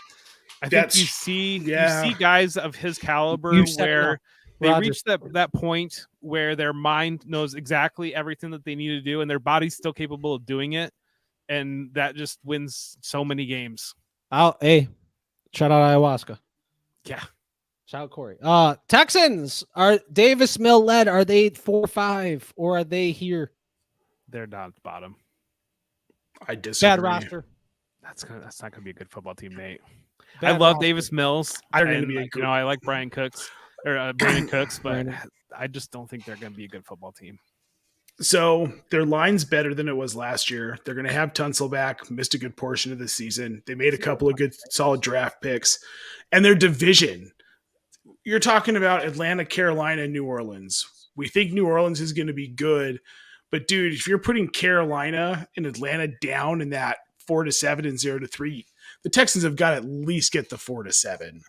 I think That's- you see yeah. guys of his caliber You said it where all. they Rodgers. reach that point where their mind knows exactly everything that they need to do and their body's still capable of doing it, and that just wins so many games. Hey, shout out ayahuasca. Yeah. Shout out Corey. Texans are Davis Mill led. Are they 4-5 or are they here? They're down at the bottom. I disagree. Bad roster. That's not gonna be a good football team, Nate. Bad I love roster. Davis Mills. They're gonna and, be a like, good- I like Brian Cooks or Brandon Cooks, but Brandon. I just don't think they're gonna be a good football team. So their line's better than it was last year. They're going to have Tunsil back, missed a good portion of the season. They made a couple of good, solid draft picks. And their division, you're talking about Atlanta, Carolina, and New Orleans. We think New Orleans is going to be good. But, dude, if you're putting Carolina and Atlanta down in that 4-7 and 0-3, the Texans have got to at least get the 4-7.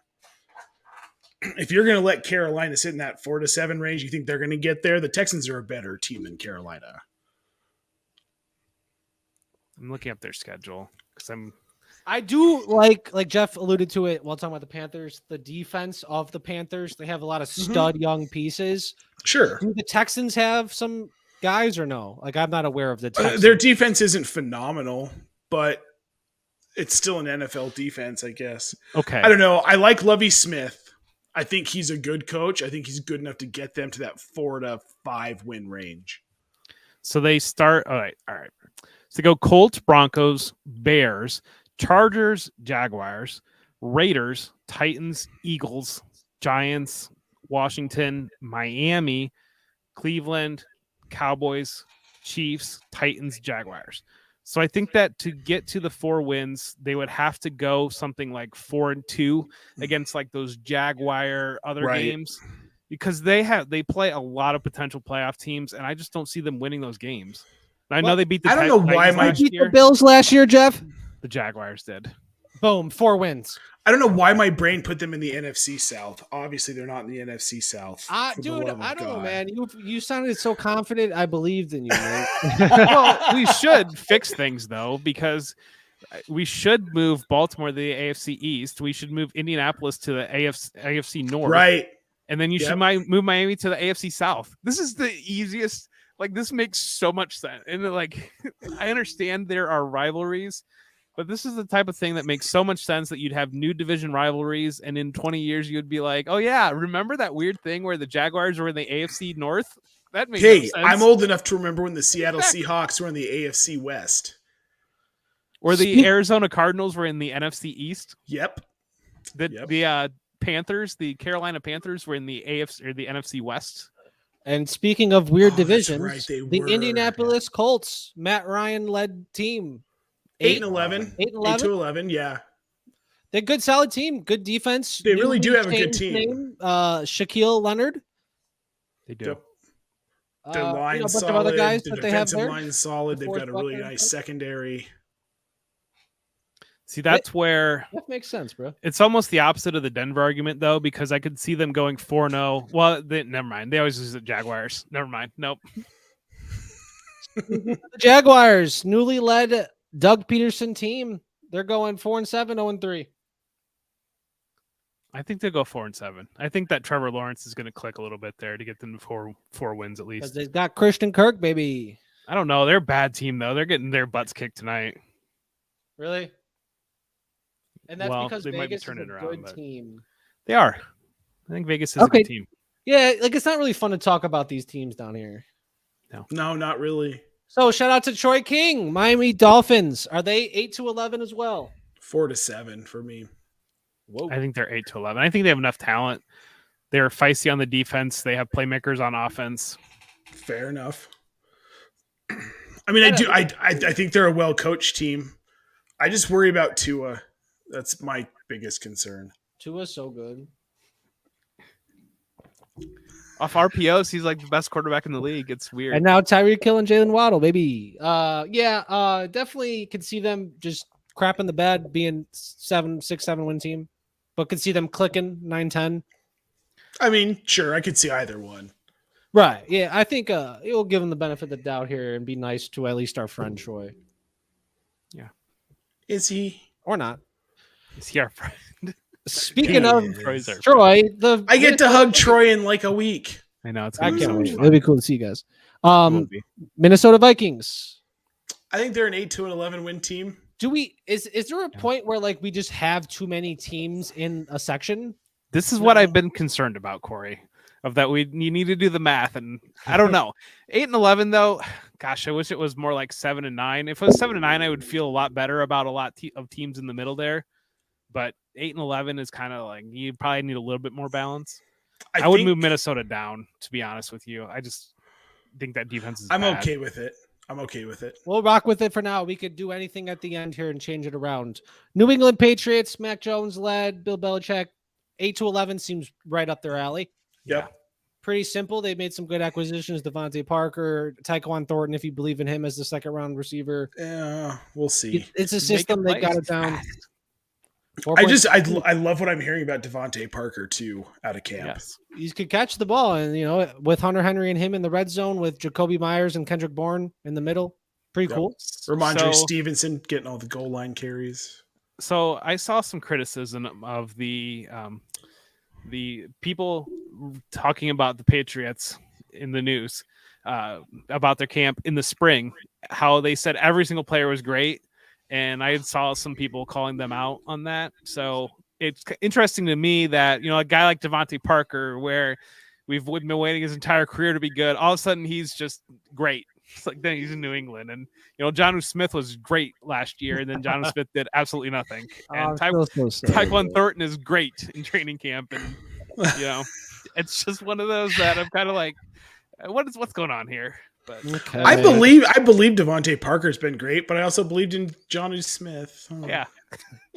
If you're going to let Carolina sit in that 4-7 range, you think they're going to get there? The Texans are a better team than Carolina. I'm looking up their schedule because I do like Jeff alluded to it while talking about the Panthers, the defense of the Panthers. They have a lot of stud young pieces. Sure. Do the Texans have some guys or no? Like, I'm not aware of the Texans. Their defense isn't phenomenal, but it's still an NFL defense, I guess. okay. I don't know. I like Lovie Smith. I think he's a good coach. I think he's good enough to get them to that 4-5 win range. So they start. All right. So they go Colts, Broncos, Bears, Chargers, Jaguars, Raiders, Titans, Eagles, Giants, Washington, Miami, Cleveland, Cowboys, Chiefs, Titans, Jaguars. So I think that to get to the 4 wins, they would have to go something like 4-2 against like those Jaguar other Right. games, because they play a lot of potential playoff teams, and I just don't see them winning those games. And I know Well, they beat the I don't know why Titans my- last Beat the year. Bills last year, Jeff. The Jaguars did. Boom, 4 wins. I don't know why my brain put them in the NFC South. Obviously, they're not in the NFC South. for the Dude, love of I don't know, God. man. You sounded so confident. I believed in you, man. Well, we should fix things though, because we should move Baltimore to the AFC East. We should move Indianapolis to the AFC North. Right. And then you should move Miami to the AFC South. This is the easiest. Like, this makes so much sense. And like, I understand there are rivalries, but this is the type of thing that makes so much sense that you'd have new division rivalries. And in 20 years, you'd be like, oh yeah, remember that weird thing where the Jaguars were in the AFC North? That makes no Hey, sense. I'm old enough to remember when the Seattle Seahawks were in the AFC West. Or the Arizona Cardinals were in the NFC East. Yep. The Panthers, the Carolina Panthers, were in the AFC or the NFC West. And speaking of weird Oh, that's divisions, right, they the were. Indianapolis Colts, Matt Ryan led team, 8-11. 8-11. 8-11, yeah. They're a good, solid team, good defense. They really do Newly have a good changed team. name, Shaquille Leonard. They do. Yep. Their line's a bunch solid. of other guys the that they have defensive there. line's solid. They've DeForest got a really Buckner. nice secondary. See, that's where That makes sense, bro. it's almost the opposite of the Denver argument, though, because I could see them going 4-0. Well, never mind. They always lose the Jaguars. Never mind. Nope. The Jaguars, newly led Doug Peterson team. They're going 4-7, 0-3. I think they'll go 4-7. I think that Trevor Lawrence is going to click a little bit there to get them to four wins at Because least. they've got Christian Kirk, baby. I don't know. They're a bad team, though. They're getting their butts kicked tonight. Really? And that's Well, because they might be Vegas is a turning it around, good but- team. They are. I think Vegas is a Okay. good team. Yeah, like it's not really fun to talk about these teams down here. No, not really. So shout out to Troy King, Miami Dolphins. Are they 8-11 as well? 4-7 for me. Whoa. I think they're 8-11. I think they have enough talent. They're feisty on the defense. They have playmakers on offense. Fair enough. I mean, I think they're a well coached team. I just worry about Tua. That's my biggest concern. Tua's so good. Off RPOs, he's like the best quarterback in the league. It's weird. And now Tyreek Hill and Jalen Waddle, baby. Definitely could see them just crapping the bed, being 6-7 win team, but could see them clicking 9-10. I mean, sure, I could see either one. Right. Yeah, I think it will give them the benefit of the doubt here and be nice to at least our friend Troy. Is he? Or not. Is he our friend? Speaking of Troy's our Troy, I get to hug Troy in like a week. I know it's I gonna be can't so wait. much It'll fun. be cool to see you guys. It will be. Minnesota Vikings. I think they're an 8-11 win team. Do we is there a point where like we just have too many teams in a section? This is what I've been concerned about, Corey. Of that, you need to do the math, and I don't know. 8-11 though, gosh, I wish it was more like 7-9. If it was 7-9, I would feel a lot better about a lot of teams in the middle there. But 8-11 is kind of like you probably need a little bit more balance. I would move Minnesota down, to be honest with you. I just think that defense is. I'm bad. okay with it. We'll rock with it for now. We could do anything at the end here and change it around. New England Patriots, Mac Jones led, Bill Belichick, 8-11 seems right up their alley. Yep. Pretty simple. They made some good acquisitions. Devontae Parker, Tyquan Thornton, if you believe in him as the second round receiver. Yeah, we'll see. It's a system. They got it down. I love what I'm hearing about Devontae Parker too out of camp. Yes. You could catch the ball, and with Hunter Henry and him in the red zone, with Jacoby Myers and Kendrick Bourne in the middle, pretty cool. Ramondre Stevenson getting all the goal line carries. So I saw some criticism of the people talking about the Patriots in the news about their camp in the spring, how they said every single player was great. And I saw some people calling them out on that. So it's interesting to me that, a guy like Devontae Parker, where we've been waiting his entire career to be good, all of a sudden he's just great. It's like then he's in New England. And, Jonnu Smith was great last year. And then Jonnu Smith did absolutely nothing. And Tyquan Thornton is great in training camp. And, it's just one of those that I'm kind of like, what's going on here? But okay. I believe Devontae Parker's been great, but I also believed in Jonnu Smith. Oh. Yeah.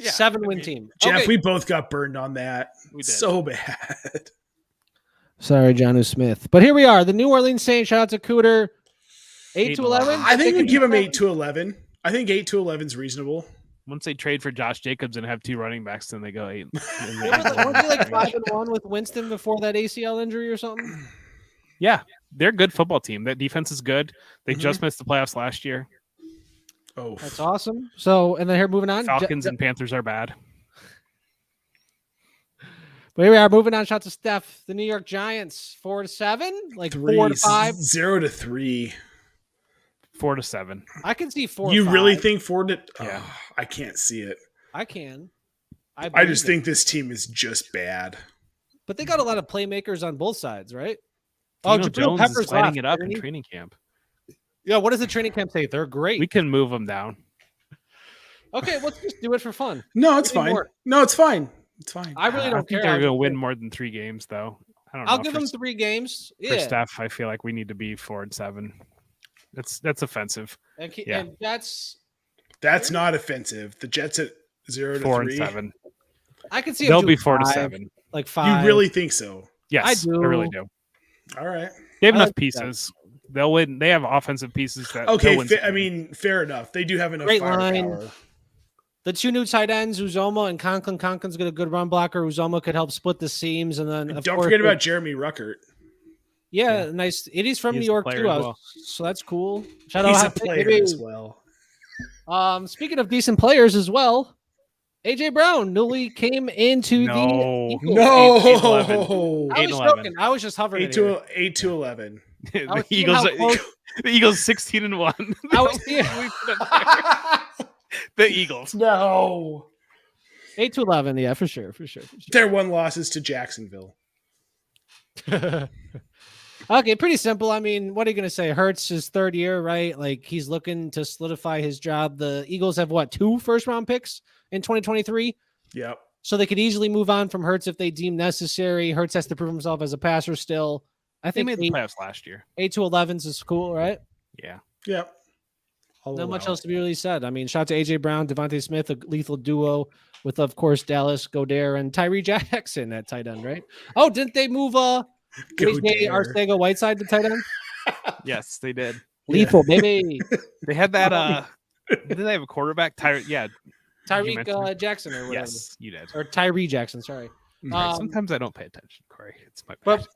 7-win team. Jeff, Okay. we both got burned on that. We did. So bad. Sorry, Jonnu Smith. But here we are. The New Orleans Saints. Shout out to Cooter. 8-11. I think we give him 8-11. I think 8-11 is reasonable. Once they trade for Josh Jacobs and have two running backs, then they go 8. Weren't they like 5-1 with Winston before that ACL injury or something? Yeah, they're a good football team. That defense is good. They just missed the playoffs last year. Oh, That's awesome. So, and then here, moving on. Falcons and Panthers are bad. But here we are, moving on. Shout out to Steph. The New York Giants, 4-7, like 4-5. 0-3. 4-7. I can see 4. You really think 4 to? Yeah. Oh, I can't see it. I can. I just think this team is just bad. But they got a lot of playmakers on both sides, right? Jabril Jabril Jones Peppers is lighting left, it up didn't in he? training camp. Yeah, what does the training camp say? They're great. We can move them down. Okay, let's just do it for fun. No, it's Give me fine. more. No, it's fine. It's fine. I really I don't think care. they're going to win more than 3 games, though. I don't know. I'll give them 3 games. For Yeah. Steph, I feel like we need to be 4-7. That's offensive. And Yeah. that's not offensive. The Jets at 0-3. 4-7. I can see They'll them be doing 4-7. like 5. You really think so? Yes, I do. I really do. All right. They have I enough like pieces. They'll win. They have offensive pieces that. Okay. they'll win some I mean, fair enough. They do have enough Great firepower. line. The 2 new tight ends, Uzoma and Conklin. Conklin's got a good run blocker. Uzoma could help split the seams, and then And don't forget about Jeremy Ruckert. yeah, nice. It is from He's New a York player too, as well. so that's cool. Shout He's a out player as well. Speaking of decent players as well, AJ Brown newly came into the No. Eagles. No. I was 8-11. joking. I was just hovering. 8-11. I was the seeing Eagles. how close- The Eagles 16-1. I was seeing- The Eagles. No. 8-11. Yeah, for sure. Their one loss is to Jacksonville. Okay, pretty simple. I mean, what are you going to say? Hurts his 3rd year, right? Like he's looking to solidify his job. The Eagles have 2 first-round picks in 2023. Yep. So they could easily move on from Hurts if they deem necessary. Hurts has to prove himself as a passer still. I They think made the playoffs last year. 8 to 11s is cool, right? Yeah. Yep. Not much else to be really said. I mean, shout out to AJ Brown, Devontae Smith, a lethal duo with, of course, Dallas Goddard and Tyree Jackson at tight end, right? Oh, didn't they move Arcega Whiteside to tight end? Yes, they did. Lethal, baby. They had that. Did they have a quarterback? Tyreek Tyreek Jackson or whatever. Yes, you did. Or Tyree Jackson, sorry. Right, sometimes I don't pay attention, Corey. It's my bad. But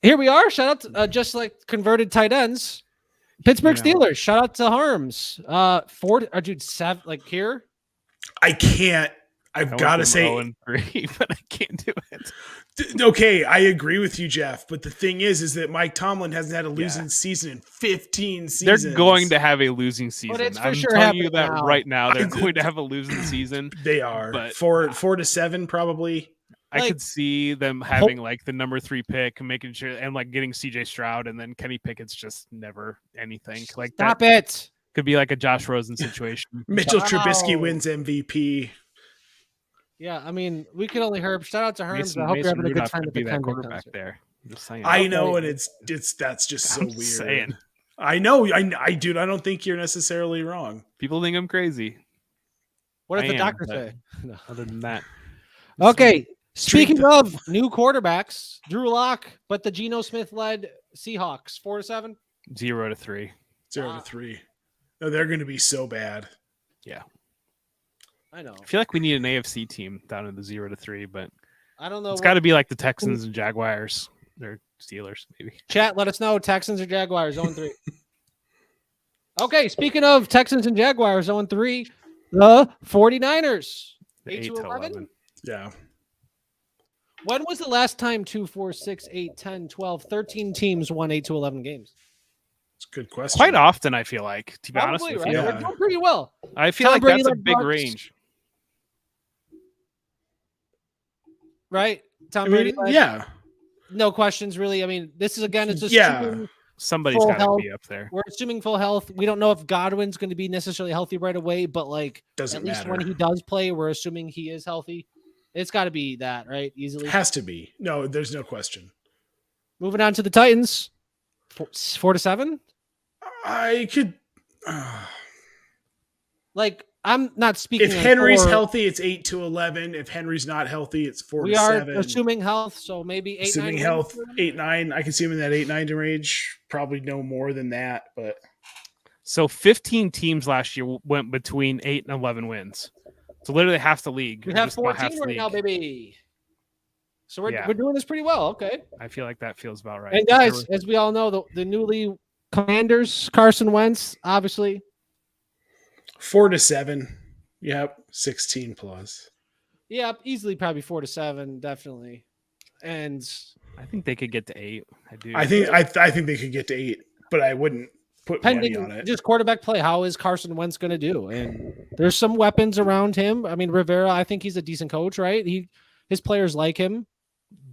here we are. Shout out to, just like converted tight ends. Pittsburgh Steelers. Shout out to Harms. 7 like here. I can't. I've got to say 0-3, but I can't do it. Okay, I agree with you, Jeff. But the thing is that Mike Tomlin hasn't had a losing season in 15 seasons. They're going to have a losing season. It's for I'm sure telling you that now. right now. They're going to have a losing season. They are. But 4 to 7 probably. I could see them having like the number 3 pick and making sure and like getting CJ Stroud, and then Kenny Pickett's just never anything. Like Stop it. Could be like a Josh Rosen situation. Mitchell Trubisky wins MVP. Yeah, I mean, we could only herb. Shout out to Herms. I hope you're Mason having a good Rudolph time could at be the that Kendrick quarterback concert. there. I'm just saying. I know, and that's just so I'm weird. just saying. I know, I dude, I don't think you're necessarily wrong. People think I'm crazy. What did the I am, doctor but say? No. Other than that, Okay, speaking of new quarterbacks, Drew Lock, but the Geno Smith-led Seahawks, 4 to 7. 0-3. 0 to 3. No, they're going to be so bad. Yeah, I know. I feel like we need an AFC team down in the 0-3, but I don't know. it's got to be like the Texans and Jaguars. They're Steelers, maybe. Chat, let us know. Texans or Jaguars, 0-3. Okay, speaking of Texans and Jaguars, 0-3, the 49ers, 8 to 11. Yeah. When was the last time 2, 4, 6, 8, 10, 12, 13 teams won 8 to 11 games? It's a good question. Quite often, I feel like, to be honest Probably, with right? you. Yeah. They're doing pretty well. I feel Tom like Brady that's a led big Bucks. range. Right? Tom I Brady. mean, led. yeah. No questions, really. I mean, this is, again, it's just Yeah. Somebody's Full got to health. be up there. We're assuming full health. We don't know if Godwin's going to be necessarily healthy right away, but like Doesn't at least matter. when he does play, we're assuming he is healthy. It's got to be that, right? Easily. Has to be. No, there's no question. Moving on to the Titans, 4 to 7. I could. Like, I'm not speaking. If on Henry's 4. healthy, it's 8 to 11. If Henry's not healthy, it's 4 We to are 7. assuming health, so maybe 8, Assuming 9 health, wins. 8-9. I can see him in that 8-9 range. Probably no more than that, but So 15 teams last year went between 8 and 11 wins. So literally half the league. We or have just about 14 half the right league. now, baby. So we're, Yeah. we're doing this pretty well. Okay. I feel like that feels about right. And guys, as we all know, the newly Commanders, Carson Wentz, obviously. 4 to 7. Yep, 16 plus. Yeah, easily probably 4 to 7, definitely. And I think they could get to 8. I do. I think they could get to 8, but I wouldn't put money on pending it. just quarterback play, how is Carson Wentz going to do? And there's some weapons around him. I mean, Rivera, I think he's a decent coach, right? His players like him.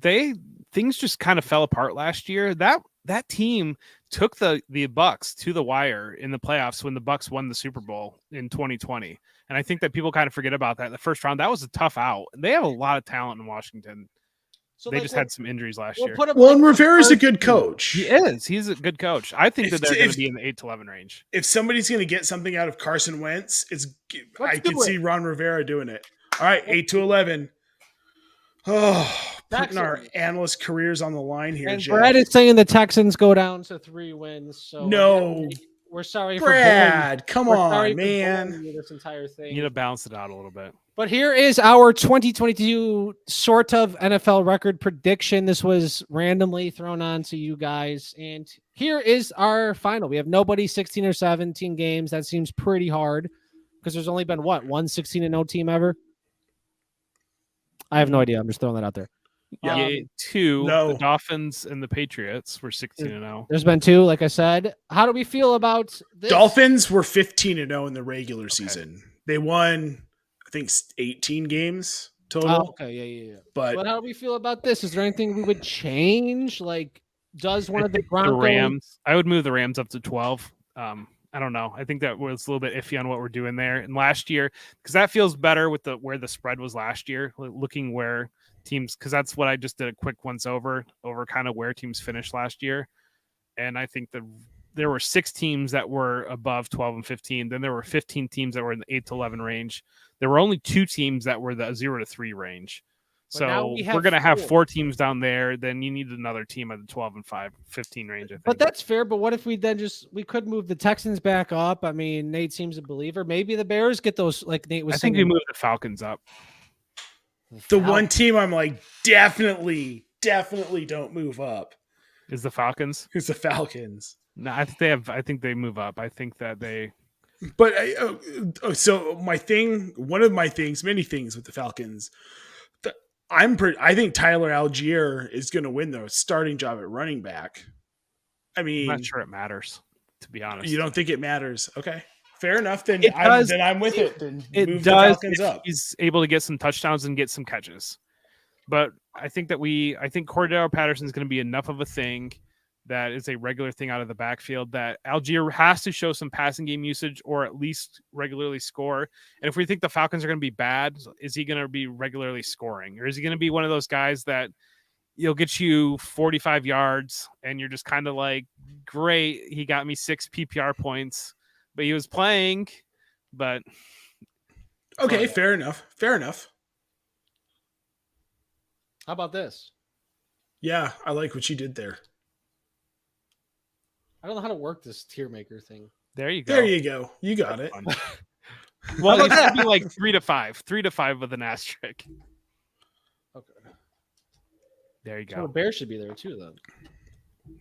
Things just kind of fell apart last year. That team took the Bucks to the wire in the playoffs when the Bucks won the Super Bowl in 2020. And I think that people kind of forget about that. The first round, that was a tough out. They have a lot of talent in Washington. So They like, just we'll- had some injuries last we'll year. put him Well, like and the Rivera's a first- good coach. He is. He's a good coach. I think that they're going If- to be in the 8 to 11 range. If somebody's going to get something out of Carson Wentz, I do could see it. Ron Rivera doing it. All right, 8 to 11. Oh, putting our Texans. analyst careers on the line here, And Jeff. Brad is saying the Texans go down to 3 wins. So No. we're sorry Brad, come for boring. We're sorry on, for man. boring you this entire thing. You need to balance it out a little bit. But here is our 2022 sort of NFL record prediction. This was randomly thrown on to you guys. And here is our final. We have nobody 16 or 17 games. That seems pretty hard because there's only been, one 16-0 team ever? I have no idea. I'm just throwing that out there. Yeah, 2. no. The Dolphins and the Patriots were 16-0. There's been 2, like I said. How do we feel about this? Dolphins were 15-0 in the regular season. They won, I think, 18 games total. Oh, okay, yeah. But But how do we feel about this? Is there anything we would change? Like, does one I of the think Broncos? Rams. I would move the Rams up to 12. I I don't know. I think that was a little bit iffy on what we're doing there. And last year, because that feels better with where the spread was last year, looking where teams, because that's what I just did a quick once over kind of where teams finished last year. And I think that there were 6 teams that were above 12 and 15. Then there were 15 teams that were in the 8 to 11 range. There were only 2 teams that were the 0 to 3 range. So we're going to have 4 teams down there. Then you need another team at the 12 and 15 range. I think. But that's fair. But what if we then we could move the Texans back up? I mean, Nate seems a believer. Maybe the Bears get those, like Nate was saying. I think we move the Falcons up. The one team I'm like, definitely don't move up is the Falcons. Who's the Falcons? No, I think they move up. I think that they. But so one of my things, many things with the Falcons. I think Tyler Algier is going to win the starting job at running back. I mean, I'm not sure it matters, to be honest. You don't think it matters? Okay, fair enough. Then I'm with it. Then it move does. The Falcons up. He's able to get some touchdowns and get some catches, but I think Cordero Patterson is going to be enough of a thing that is a regular thing out of the backfield that Algier has to show some passing game usage or at least regularly score. And if we think the Falcons are going to be bad, is he going to be regularly scoring? Or is he going to be one of those guys that he'll get you 45 yards and you're just kind of like, great, he got me 6 PPR points, but he was playing, but. Okay, fair enough. How about this? Yeah, I like what you did there. I don't know how to work this tier maker thing. There you go. You got it. Well, it's going to be like 3 to 5. 3 to 5 with an asterisk. Okay. There you go. So the Bears should be there too, then.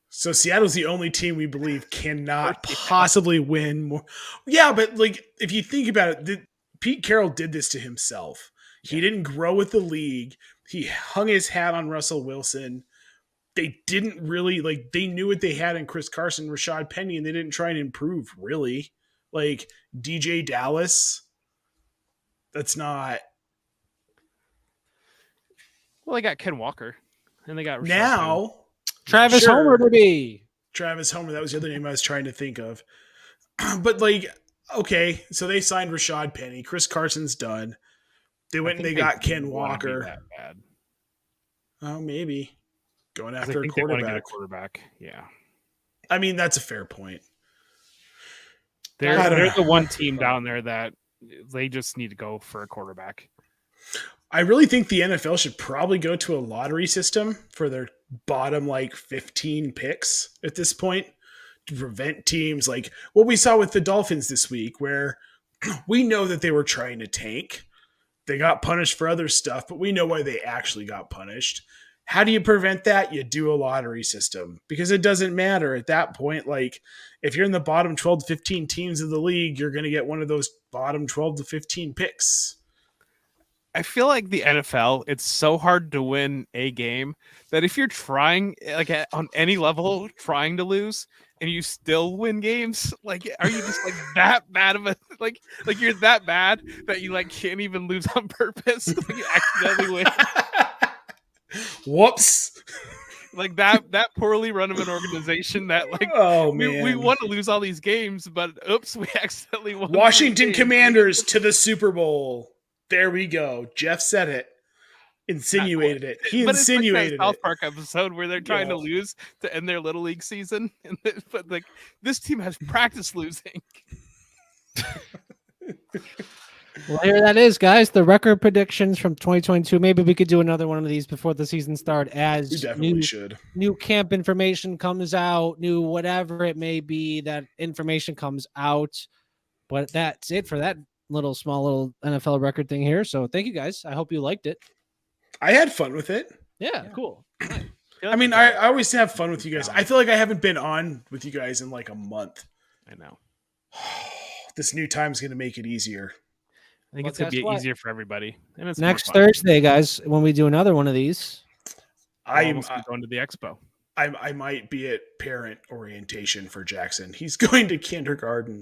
So Seattle's the only team we believe cannot possibly win more. Yeah, but like if you think about it, Pete Carroll did this to himself. He didn't grow with the league. He hung his hat on Russell Wilson. They didn't really they knew what they had in Chris Carson, Rashad Penny, and they didn't try and improve really. Like DJ Dallas, that's not. Well, they got Ken Walker, and they got Rashad now Penny. Travis Homer to be. Travis Homer, that was the other name I was trying to think of. But okay, so they signed Rashad Penny. Chris Carson's done. They went and they got Ken Walker. That bad. Oh, maybe. Going after a quarterback. They want to get a quarterback. Yeah. I mean, that's a fair point. They're the one team down there that they just need to go for a quarterback. I really think the NFL should probably go to a lottery system for their bottom 15 picks at this point to prevent teams like what we saw with the Dolphins this week, where we know that they were trying to tank. They got punished for other stuff, but we know why they actually got punished. How do you prevent that? You do a lottery system because it doesn't matter at that point. If you're in the bottom 12 to 15 teams of the league, you're going to get one of those bottom 12 to 15 picks. I feel like the NFL, it's so hard to win a game that if you're trying on any level, trying to lose and you still win games, are you just that bad of a, you're that bad that you can't even lose on purpose? You accidentally win. Whoops. That poorly run of an organization that oh man, we want to lose all these games, but oops, we accidentally won. Washington Commanders to the Super Bowl. There we go. Jeff said it. Insinuated it. He insinuated it. South Park episode where they're trying to lose to end their little league season, but this team has practiced losing. Well, here that is, guys. The record predictions from 2022. Maybe we could do another one of these before the season starts as we definitely should. New camp information comes out, new whatever it may be, that information comes out. But that's it for that small little NFL record thing here. So thank you guys. I hope you liked it. I had fun with it. Yeah. Cool. I mean, I always have fun with you guys. I feel like I haven't been on with you guys in a month. I know. This new time's going to make it easier. I think it's going to be easier for everybody. And it's next Thursday, guys, when we do another one of these. I'm going to the expo. I might be at parent orientation for Jackson. He's going to kindergarten.